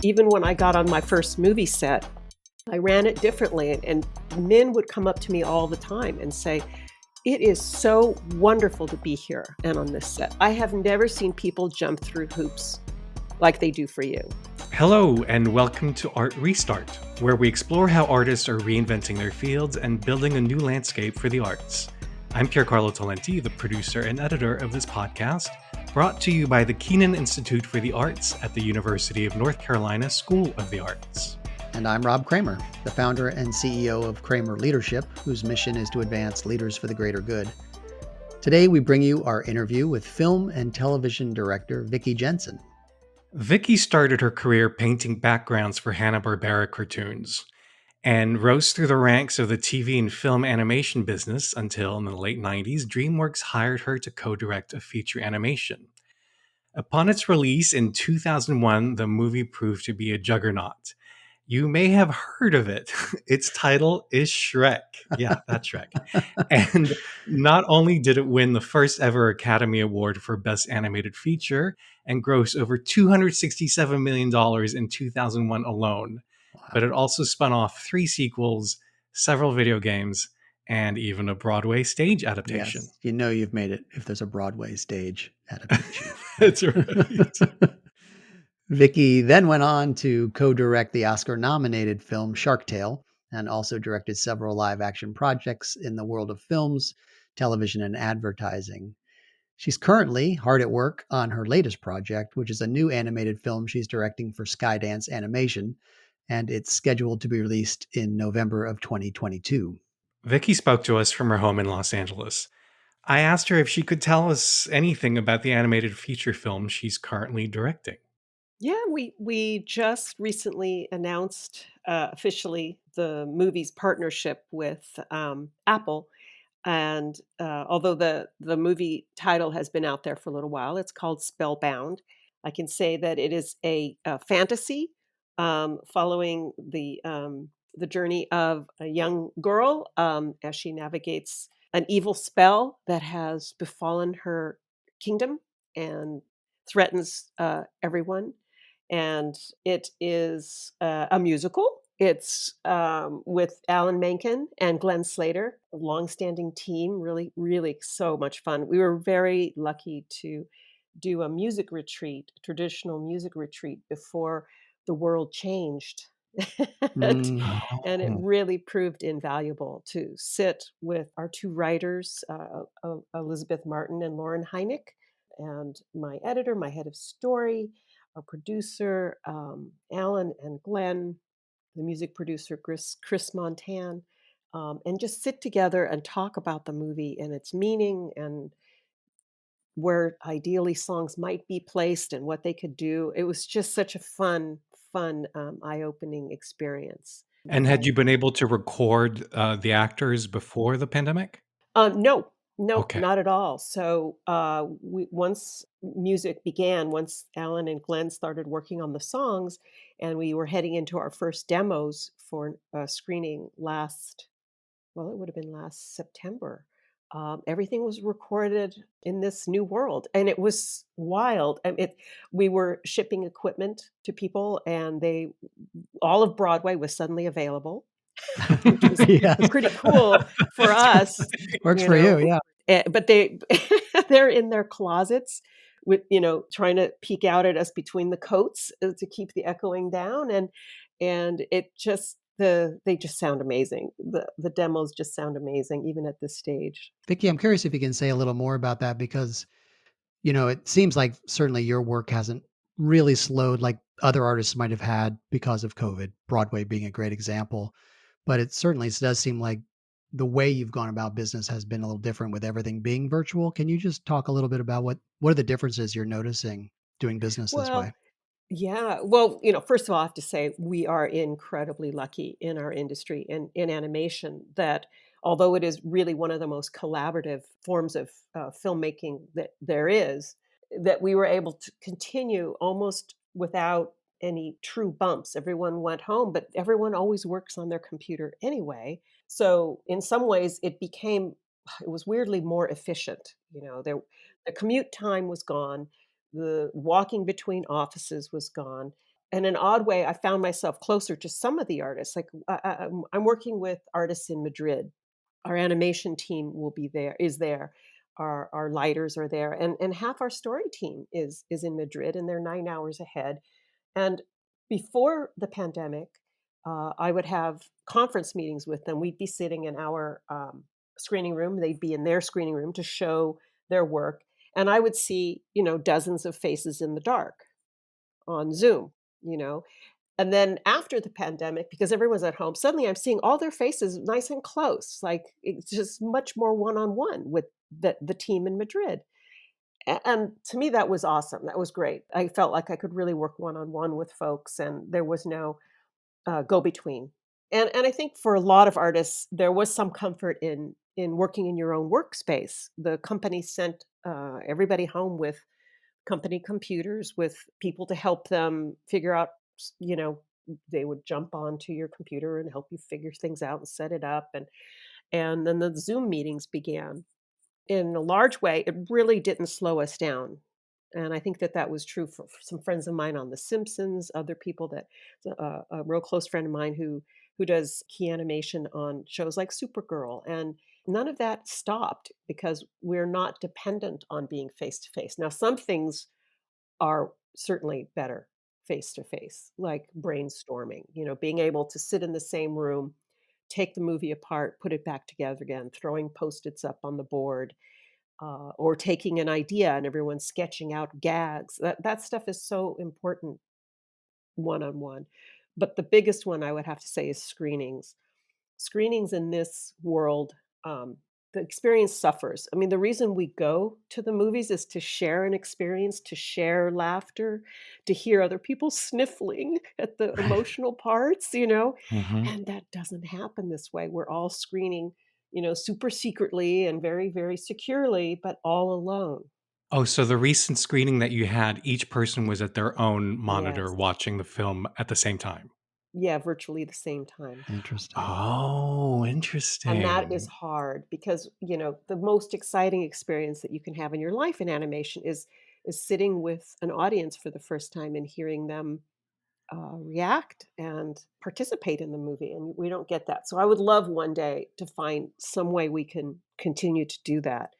Even when I got on my first movie set, I ran it differently. And men would come up to me all the time and say, "It is so wonderful to be here and on this set. I have never seen people jump through hoops like they do for you." Hello, and welcome to Art Restart, where we explore how artists are reinventing their fields and building a new landscape for the arts. I'm Pier Carlo Talenti, the producer and editor of this podcast, brought to you by the Keenan Institute for the Arts at the University of North Carolina School of the Arts. And I'm Rob Kramer, the founder and CEO of Kramer Leadership, whose mission is to advance leaders for the greater good. Today, we bring you our interview with film and television director Vicky Jenson. Vicky started her career painting backgrounds for Hanna-Barbera cartoons and rose through the ranks of the TV and film animation business until, in the late 90s, DreamWorks hired her to co-direct a feature animation. Upon its release in 2001, the movie proved to be a juggernaut. You may have heard of it. Its title is Shrek. Yeah, that's Shrek. And not only did it win the first ever Academy Award for Best Animated Feature and gross over $267 million in 2001 alone, but it also spun off 3 sequels, several video games, and even a Broadway stage adaptation. Yes, you know you've made it if there's a Broadway stage adaptation. That's right. Vicky then went on to co-direct the Oscar-nominated film Shark Tale and also directed several live-action projects in the world of films, television, and advertising. She's currently hard at work on her latest project, which is a new animated film she's directing for Skydance Animation, and it's scheduled to be released in November of 2022. Vicky spoke to us from her home in Los Angeles. I asked her if she could tell us anything about the animated feature film she's currently directing. Yeah, we just recently announced officially the movie's partnership with Apple. And although the movie title has been out there for a little while, it's called Spellbound. I can say that it is a fantasy following the journey of a young girl as she navigates an evil spell that has befallen her kingdom and threatens everyone. And it is a musical. It's with Alan Menken and Glenn Slater, a longstanding team. Really, really so much fun. We were very lucky to do a music retreat, a traditional music retreat before the world changed. And it really proved invaluable to sit with our 2 writers, Elizabeth Martin and Lauren Hynek, and my editor, my head of story, our producer, Alan and Glenn, the music producer, Chris Montan, and just sit together and talk about the movie and its meaning and where ideally songs might be placed and what they could do. It was just such a fun, eye-opening experience. And had you been able to record the actors before the pandemic? No, Okay. not at all. So once music began, once Alan and Glenn started working on the songs, and we were heading into our first demos for screening well, it would have been last September. Everything was recorded in this new world, and it was wild. We were shipping equipment to people, and all of Broadway was suddenly available, which was Yes. pretty cool for us. Works for you, yeah. But they're in their closets with, trying to peek out at us between the coats to keep the echoing down, and they just sound amazing. The demos just sound amazing, even at this stage. Vicky, I'm curious if you can say a little more about that because, it seems like certainly your work hasn't really slowed like other artists might have had because of COVID, Broadway being a great example. But it certainly does seem like the way you've gone about business has been a little different with everything being virtual. Can you just talk a little bit about what are the differences you're noticing doing business this way? Well, yeah. Well, first of all, I have to say we are incredibly lucky in our industry in animation that although it is really one of the most collaborative forms of filmmaking that there is, that we were able to continue almost without any true bumps. Everyone went home, but everyone always works on their computer anyway. So in some ways, it was weirdly more efficient. The commute time was gone, the walking between offices was gone. in an odd way, I found myself closer to some of the artists. Like I'm working with artists in Madrid. Our animation team will be there, is there. Our lighters are there, and half our story team is in Madrid, and they're 9 hours ahead. And before the pandemic, I would have conference meetings with them. We'd be sitting in our screening room. They'd be in their screening room to show their work, and I would see, dozens of faces in the dark on Zoom. You know, and then after the pandemic, because everyone's at home, suddenly I'm seeing all their faces nice and close. Like it's just much more one-on-one with the team in Madrid. And to me, that was awesome. That was great. I felt like I could really work one-on-one with folks, and there was no go-between. And I think for a lot of artists, there was some comfort in working in your own workspace. The company sent everybody home with company computers with people to help them figure out, you know, they would jump onto your computer and help you figure things out and set it up, and then the Zoom meetings began. In a large way, it really didn't slow us down. And I think that that was true for some friends of mine on The Simpsons, other people that a real close friend of mine who does key animation on shows like Supergirl, and none of that stopped because we're not dependent on being face to face. Now, some things are certainly better face to face, like brainstorming, being able to sit in the same room, take the movie apart, put it back together again, throwing post-its up on the board, or taking an idea and everyone sketching out gags. That stuff is so important one on one. But the biggest one I would have to say is screenings. Screenings in this world, the experience suffers. I mean, the reason we go to the movies is to share an experience, to share laughter, to hear other people sniffling at the Right. emotional parts, Hmm. and that doesn't happen this way. We're all screening, super secretly and very, very securely, but all alone. Oh, so the recent screening that you had, each person was at their own monitor Yes. watching the film at the same time. Yeah, virtually the same time. Interesting. Oh, And that is interesting. hard because, the most exciting experience that you can have in your life in animation is sitting with an audience for the first time and hearing them react and participate in the movie. And we don't get that. So I would love one day to find some way we can continue to do that,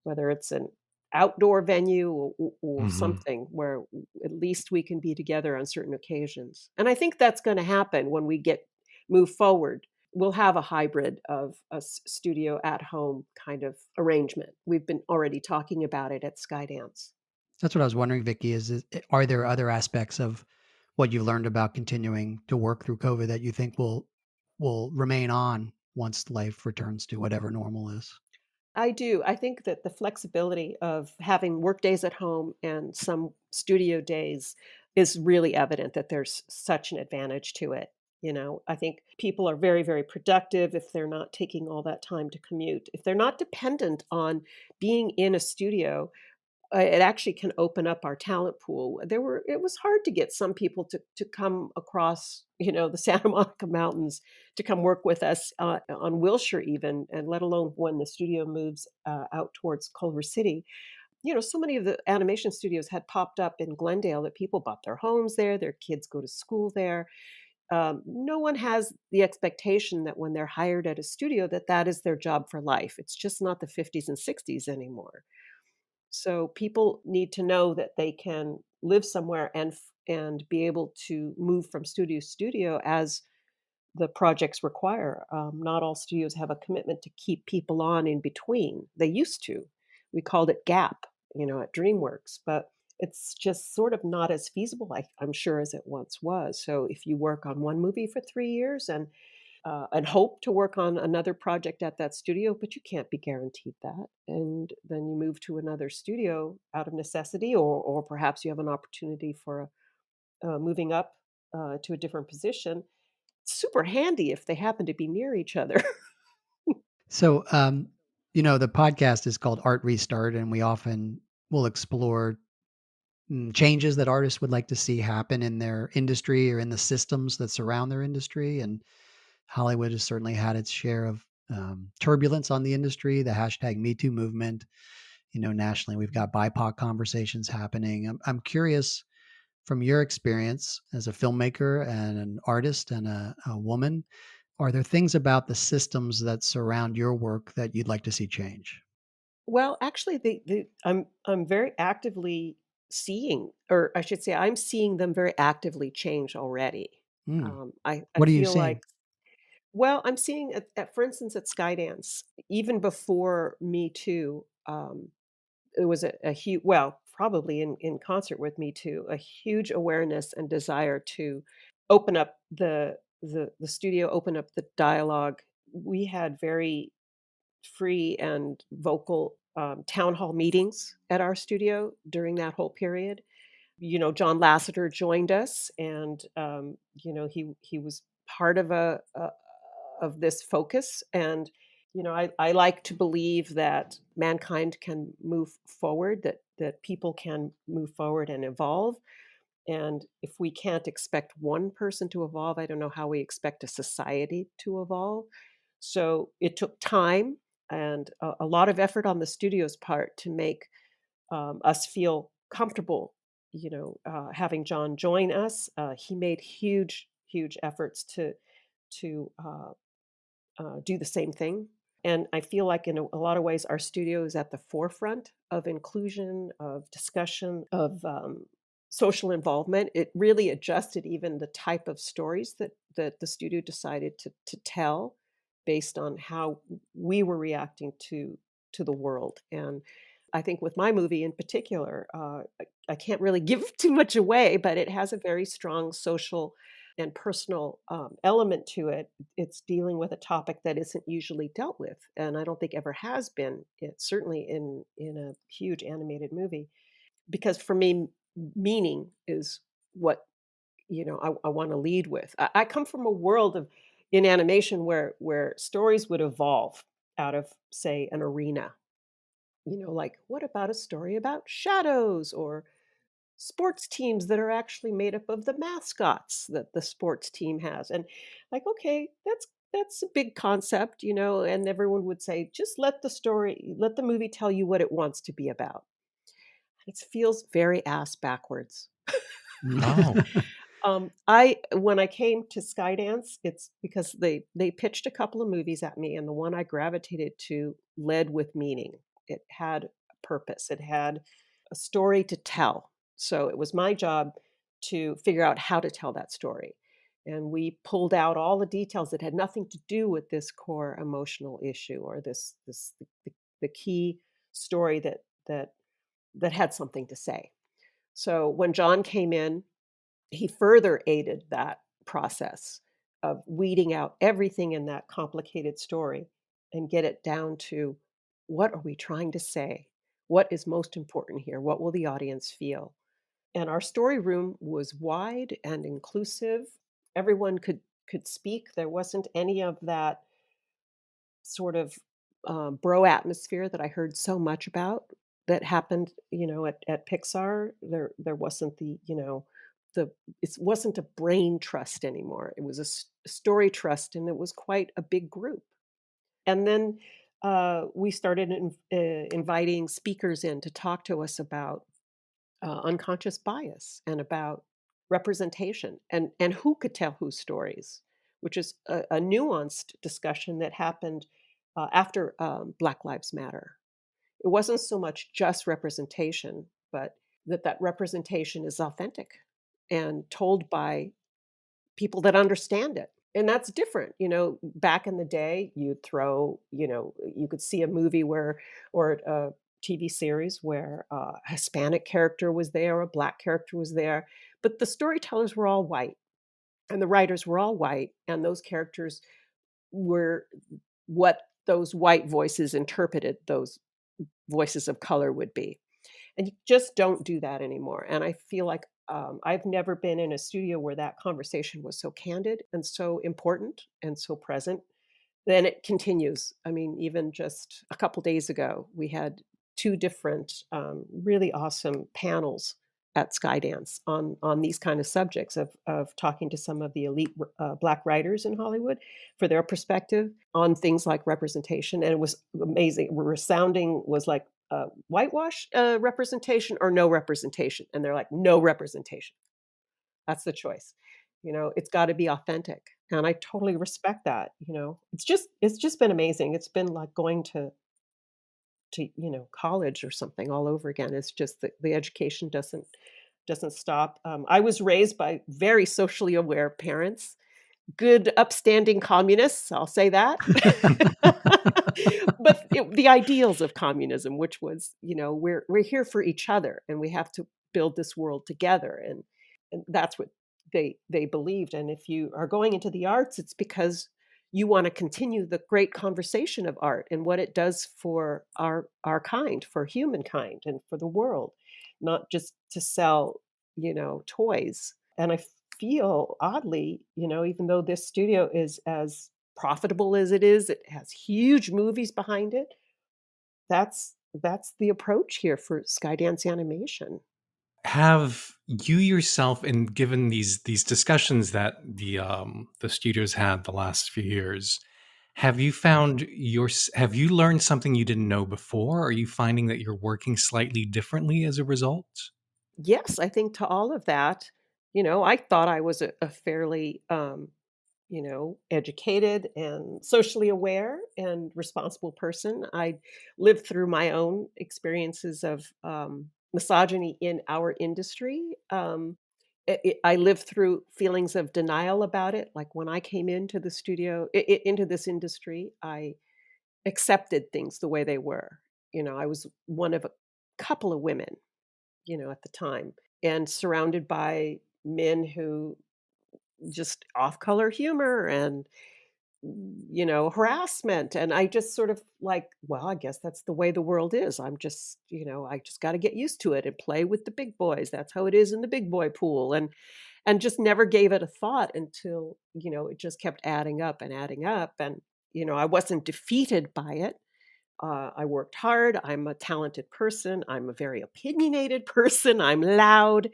whether it's an outdoor venue or Hmm. something where at least we can be together on certain occasions. And I think that's going to happen when we get move forward. We'll have a hybrid of a studio at home kind of arrangement. We've been already talking about it at Skydance. That's what I was wondering, Vicky, are there other aspects of what you've learned about continuing to work through COVID that you think will remain on once life returns to whatever normal is? I do. I think that the flexibility of having work days at home and some studio days is really evident that there's such an advantage to it. I think people are very, very productive if they're not taking all that time to commute. If they're not dependent on being in a studio, it actually can open up our talent pool. It was hard to get some people to come across, the Santa Monica Mountains to come work with us on Wilshire even, and let alone when the studio moves out towards Culver City. So many of the animation studios had popped up in Glendale that people bought their homes there, their kids go to school there. No one has the expectation that when they're hired at a studio that is their job for life. It's just not the 50s and 60s anymore. So people need to know that they can live somewhere and be able to move from studio to studio as the projects require. Not all studios have a commitment to keep people on in between. They used to. We called it gap, at DreamWorks, but it's just sort of not as feasible, I'm sure, as it once was. So if you work on one movie for 3 years and hope to work on another project at that studio, but you can't be guaranteed that. And then you move to another studio out of necessity, or perhaps you have an opportunity for moving up to a different position. Super handy if they happen to be near each other. So, the podcast is called Art Restart, and we often will explore changes that artists would like to see happen in their industry or in the systems that surround their industry. And Hollywood has certainly had its share of turbulence on the industry, the hashtag Me Too movement. Nationally, we've got BIPOC conversations happening. I'm curious From your experience as a filmmaker and an artist and a woman, are there things about the systems that surround your work that you'd like to see change? Well, actually, I'm very actively seeing, or I should say, I'm seeing them very actively change already. Mm. I What are you feel seeing? like, well, I'm seeing for instance, at Skydance, even before Me Too, it was a huge, well, probably in concert with Me Too, a huge awareness and desire to open up the studio, open up the dialogue. We had very free and vocal town hall meetings at our studio during that whole period. John Lasseter joined us, and he was part of a of this focus. And I like to believe that mankind can move forward, that people can move forward and evolve. And if we can't expect one person to evolve, I don't know how we expect a society to evolve. So it took time and a lot of effort on the studio's part to make us feel comfortable, having John join us. He made huge, huge efforts to do the same thing. And I feel like in a lot of ways, our studio is at the forefront of inclusion, of discussion, of social involvement. It really adjusted even the type of stories that the studio decided to tell based on how we were reacting to the world. And I think with my movie in particular, I can't really give too much away, but it has a very strong social and personal element to it. It's dealing with a topic that isn't usually dealt with, and I don't think ever has been. It's certainly in a huge animated movie, because for me, meaning is what I want to lead with. I come from a world of in animation where stories would evolve out of, say, an arena. Like, what about a story about shadows, or sports teams that are actually made up of the mascots that the sports team has? And like, okay, that's a big concept, and everyone would say, just let the movie tell you what it wants to be about. It feels very ass backwards. Oh, I When I came to Skydance, it's because they pitched a couple of movies at me, and the one I gravitated to led with meaning. It had a purpose. It had a story to tell. So it was my job to figure out how to tell that story. And we pulled out all the details that had nothing to do with this core emotional issue, or the key story that had something to say. So when John came in, he further aided that process of weeding out everything in that complicated story and get it down to, what are we trying to say? What is most important here? What will the audience feel? And our story room was wide and inclusive. Everyone could speak. There wasn't any of that sort of bro atmosphere that I heard so much about that happened, at Pixar. There wasn't the it wasn't a brain trust anymore. It was a story trust, and it was quite a big group. And then we started inviting speakers in to talk to us about unconscious bias and about representation, and who could tell whose stories, which is a nuanced discussion that happened after Black Lives Matter. It wasn't so much just representation, but that representation is authentic and told by people that understand it. And that's different. Back in the day, you could see a movie where, or a TV series where a Hispanic character was there, or a Black character was there, but the storytellers were all white and the writers were all white, and those characters were what those white voices interpreted those voices of color would be. And you just don't do that anymore. And I feel like I've never been in a studio where that conversation was so candid and so important and so present. Then it continues. I mean, even just a couple days ago, we had two different really awesome panels at Skydance on these kind of subjects of talking to some of the elite Black writers in Hollywood for their perspective on things like representation. And it was amazing. Resounding was like, whitewash representation or no representation. And they're like, no representation. That's the choice. It's gotta be authentic, and I totally respect that, you know? It's just been amazing. It's been like going to college or something all over again. It's just that the education doesn't stop. I was raised by very socially aware parents, good upstanding communists, I'll say that. But the ideals of communism, which was, we're here for each other and we have to build this world together, and that's what they believed. And if you are going into the arts, it's because you want to continue the great conversation of art and what it does for our kind, for humankind, and for the world, not just to sell, toys. And I feel oddly, even though this studio is as profitable as it has huge movies behind it, that's the approach here for Skydance Animation. Have you yourself, and given these discussions that the studios had the last few years, have you learned something you didn't know before? Are you finding that you're working slightly differently as a result? Yes, I think to all of that, I thought I was a fairly, educated and socially aware and responsible person. I lived through my own experiences of misogyny in our industry. I lived through feelings of denial about it. Like when I came into the studio, into this industry, I accepted things the way they were. I was one of a couple of women, at the time, and surrounded by men who just off color humor and harassment. And I just sort of like, well, I guess that's the way the world is. I just got to get used to it and play with the big boys. That's how it is in the big boy pool. And just never gave it a thought until, it just kept adding up and adding up. And, I wasn't defeated by it. I worked hard. I'm a talented person. I'm a very opinionated person. I'm loud.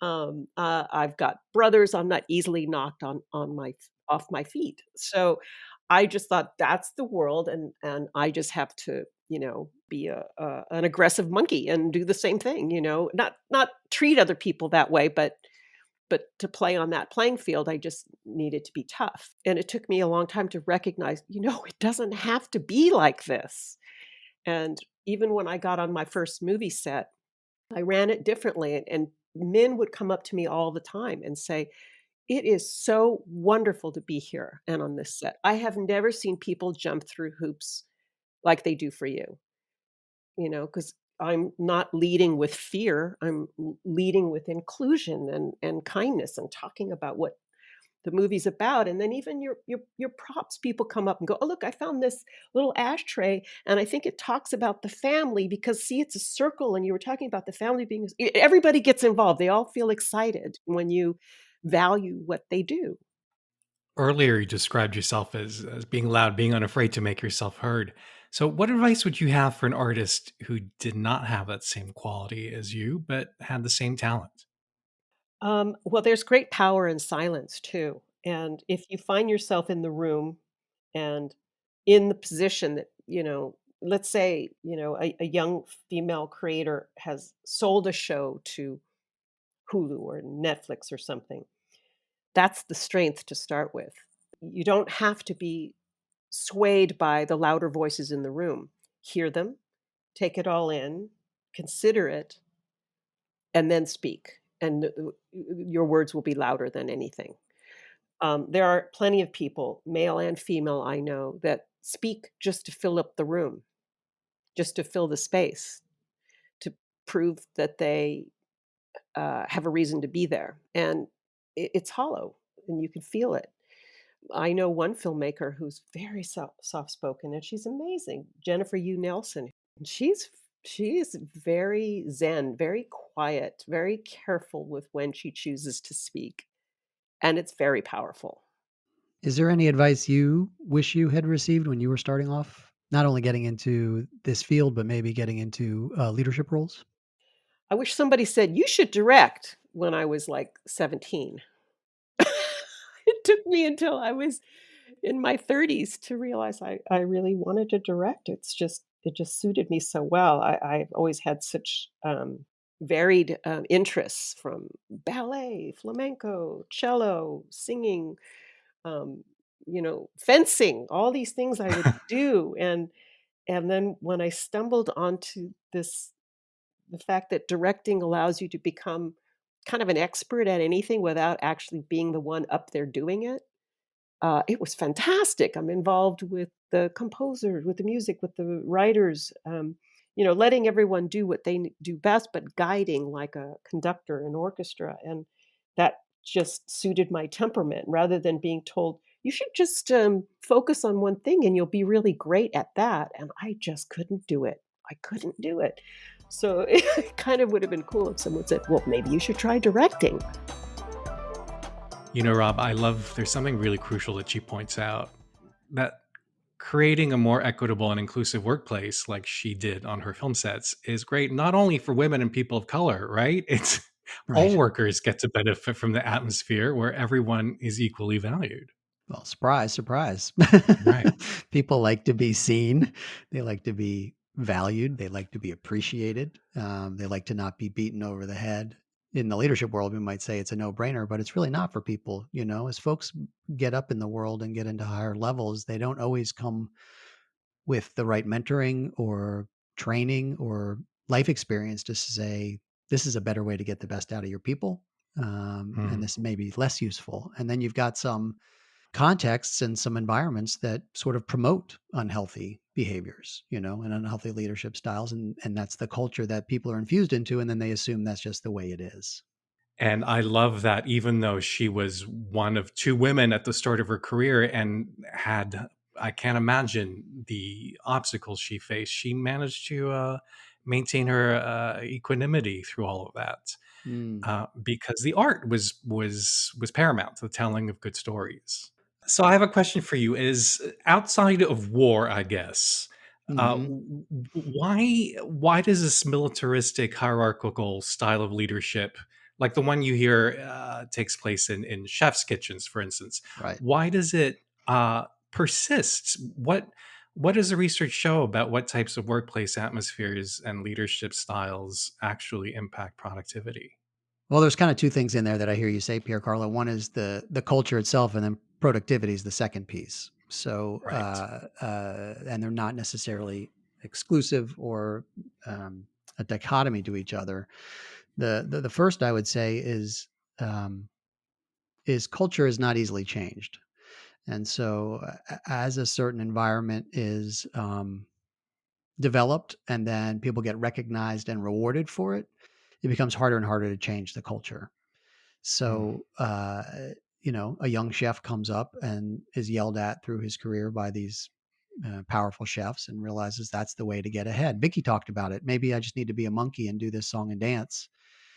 I've got brothers. I'm not easily knocked on my off my feet. So I just thought that's the world, and I just have to, be an aggressive monkey and do the same thing. Not treat other people that way, but to play on that playing field, I just needed to be tough. And it took me a long time to recognize, it doesn't have to be like this. And even when I got on my first movie set, I ran it differently, and men would come up to me all the time and say, "It is so wonderful to be here and on this set. I have never seen people jump through hoops like they do for you." Because I'm not leading with fear. I'm leading with inclusion and kindness and talking about what the movie's about. And then even your props people come up and go, "Oh, look, I found this little ashtray, and I think it talks about the family because see, it's a circle, and you were talking about the family being." Everybody gets involved. They all feel excited when you value what they do. Earlier, you described yourself as being loud, being unafraid to make yourself heard. So, what advice would you have for an artist who did not have that same quality as you, but had the same talent? Well, there's great power in silence too. And if you find yourself in the room and in the position that, let's say, a young female creator has sold a show to Hulu or Netflix or something, that's the strength to start with. You don't have to be swayed by the louder voices in the room. Hear them, take it all in, consider it, and then speak. And your words will be louder than anything. There are plenty of people, male and female, I know, that speak just to fill up the room, just to fill the space, to prove that they have a reason to be there. And it's hollow, and you can feel it. I know one filmmaker who's very soft spoken, and she's amazing, Jennifer Yu Nelson. She's very zen, very quiet, very careful with when she chooses to speak, and it's very powerful. Is there any advice you wish you had received when you were starting off? Not only getting into this field, but maybe getting into leadership roles? I wish somebody said, "You should direct," when I was, like, 17. It took me until I was in my 30s to realize I really wanted to direct. It just suited me so well. I've always had such, varied interests from ballet, flamenco, cello, singing, um, fencing, all these things I would do. And then when I stumbled onto the fact that directing allows you to become kind of an expert at anything without actually being the one up there doing it, it was fantastic. I'm involved with the composers, with the music, with the writers, letting everyone do what they do best, but guiding like a conductor, an orchestra. And that just suited my temperament rather than being told, you should just focus on one thing and you'll be really great at that. And I just couldn't do it. I couldn't do it. So it kind of would have been cool if someone said, well, maybe you should try directing. Rob, I love there's something really crucial that she points out, that creating a more equitable and inclusive workplace like she did on her film sets is great not only for women and people of color, right? It's all Right. workers get to benefit from the atmosphere where everyone is equally valued. Well, surprise, surprise. Right. People like to be seen. They like to be valued. They like to be appreciated. They like to not be beaten over the head. In the leadership world, we might say it's a no-brainer, but it's really not for people. As folks get up in the world and get into higher levels, they don't always come with the right mentoring or training or life experience to say, this is a better way to get the best out of your people. And Mm. this may be less useful. And then you've got some contexts and some environments that sort of promote unhealthy behaviors, and unhealthy leadership styles. And that's the culture that people are infused into. And then they assume that's just the way it is. And I love that even though she was one of two women at the start of her career and had, I can't imagine the obstacles she faced, she managed to maintain her equanimity through all of that, Mm. because the art was paramount to the telling of good stories. So I have a question for you: is outside of war, I guess, Hmm. why does this militaristic hierarchical style of leadership, like the one you hear takes place in chefs' kitchens, for instance, Right. why does it persist? What does the research show about what types of workplace atmospheres and leadership styles actually impact productivity? Well, there's kind of two things in there that I hear you say, Pierre Carlo. One is the culture itself, and then productivity is the second piece. So, Right. and they're not necessarily exclusive or a dichotomy to each other. The first I would say um, is culture is not easily changed, and so as a certain environment is developed, and then people get recognized and rewarded for it, it becomes harder and harder to change the culture. Mm. So, a young chef comes up and is yelled at through his career by these powerful chefs and realizes that's the way to get ahead. Vicky talked about it. Maybe I just need to be a monkey and do this song and dance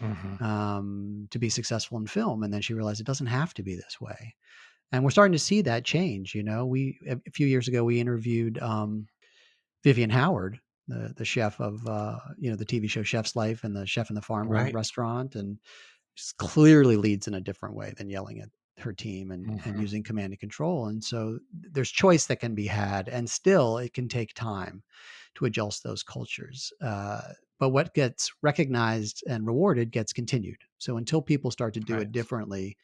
Hmm. to be successful in film. And then she realized it doesn't have to be this way. And we're starting to see that change. A few years ago we interviewed Vivian Howard, the chef of the TV show Chef's Life and the Chef in the Farmer Right. restaurant, and just clearly leads in a different way than yelling at her team and Hmm. using command and control. And so there's choice that can be had, and still it can take time to adjust those cultures. But what gets recognized and rewarded gets continued. So until people start to do it Right. differently,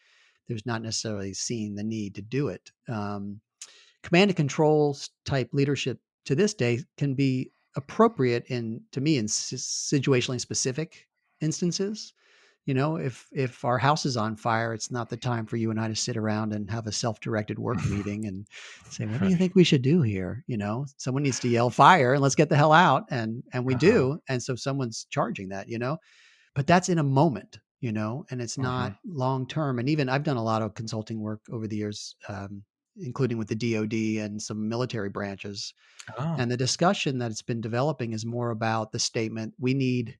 there's not necessarily seeing the need to do it. Command and control type leadership to this day can be appropriate to me in situationally specific instances. If our house is on fire, it's not the time for you and I to sit around and have a self-directed work meeting and say, what do you Right. think we should do here? Someone needs to yell fire and let's get the hell out. And we Uh-huh. do. And so someone's charging that, but that's in a moment, and it's Hmm. not long term. And even I've done a lot of consulting work over the years, including with the DoD and some military branches. Oh. And the discussion that it's been developing is more about the statement, we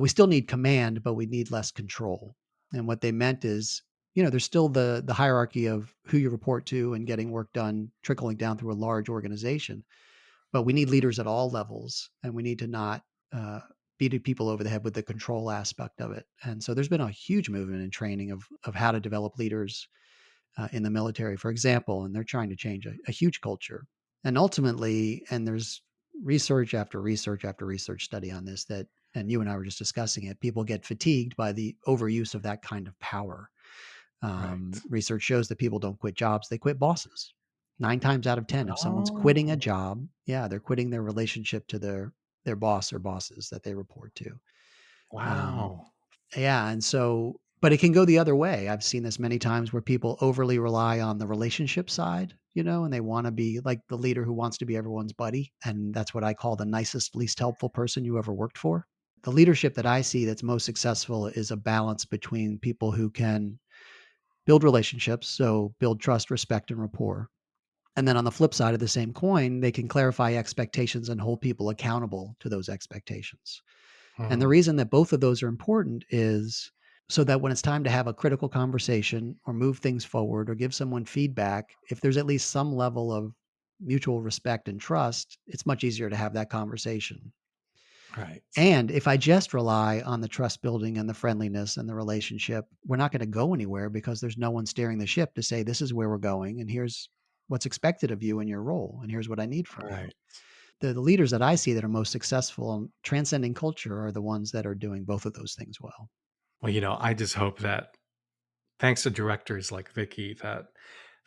still need command, but we need less control. And what they meant is, there's still the hierarchy of who you report to and getting work done trickling down through a large organization, but we need leaders at all levels, and we need to not uh, beat people over the head with the control aspect of it. And so there's been a huge movement in training of how to develop leaders in the military, for example, and they're trying to change a huge culture. And ultimately, and there's research after research after research study on this, that And you and I were just discussing it. People get fatigued by the overuse of that kind of power. Right. Research shows that people don't quit jobs, they quit bosses. 9 times out of 10, if someone's quitting a Oh, job, yeah, they're quitting their relationship to their boss or bosses that they report to. Um, wow. yeah, and so but it can go the other way. I've seen this many times where people overly rely on the relationship side, and they wanna be like the leader who wants to be everyone's buddy, and that's what I call the nicest, least helpful person you ever worked for. The leadership that I see that's most successful is a balance between people who can build relationships, so build trust, respect, and rapport. And then on the flip side of the same coin, they can clarify expectations and hold people accountable to those expectations. And the Hmm, reason that both of those are important is so that when it's time to have a critical conversation or move things forward or give someone feedback, if there's at least some level of mutual respect and trust, it's much easier to have that conversation. right. And if I just rely on the trust building and the friendliness and the relationship, we're not going to go anywhere because there's no one steering the ship to say, this is where we're going. And here's what's expected of you in your role. And here's what I need from you. Right. The leaders that I see that are most successful in transcending culture are the ones that are doing both of those things well. Well, I just hope that thanks to directors like Vicky, that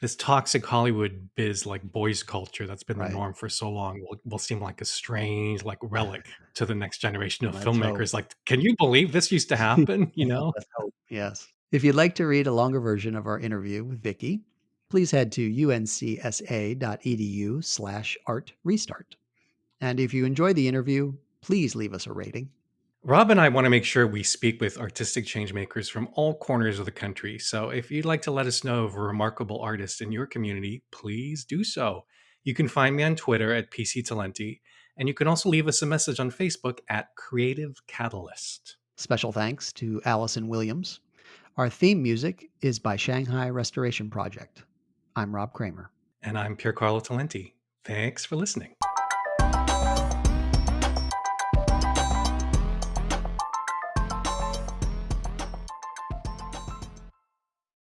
this toxic Hollywood biz, like boys culture that's been the Right. norm for so long, will seem like a strange, like relic to the next generation of Let's hope. filmmakers. Like, can you believe this used to happen? Let's hope. Yes. If you'd like to read a longer version of our interview with Vicky, please head to uncsa.edu/art restart. And if you enjoyed the interview, please leave us a rating. Rob and I want to make sure we speak with artistic changemakers from all corners of the country. So if you'd like to let us know of a remarkable artist in your community, please do so. You can find me on Twitter at PC Talenti, and you can also leave us a message on Facebook at Creative Catalyst. Special thanks to Allison Williams. Our theme music is by Shanghai Restoration Project. I'm Rob Kramer. And I'm Pier Carlo Talenti. Thanks for listening.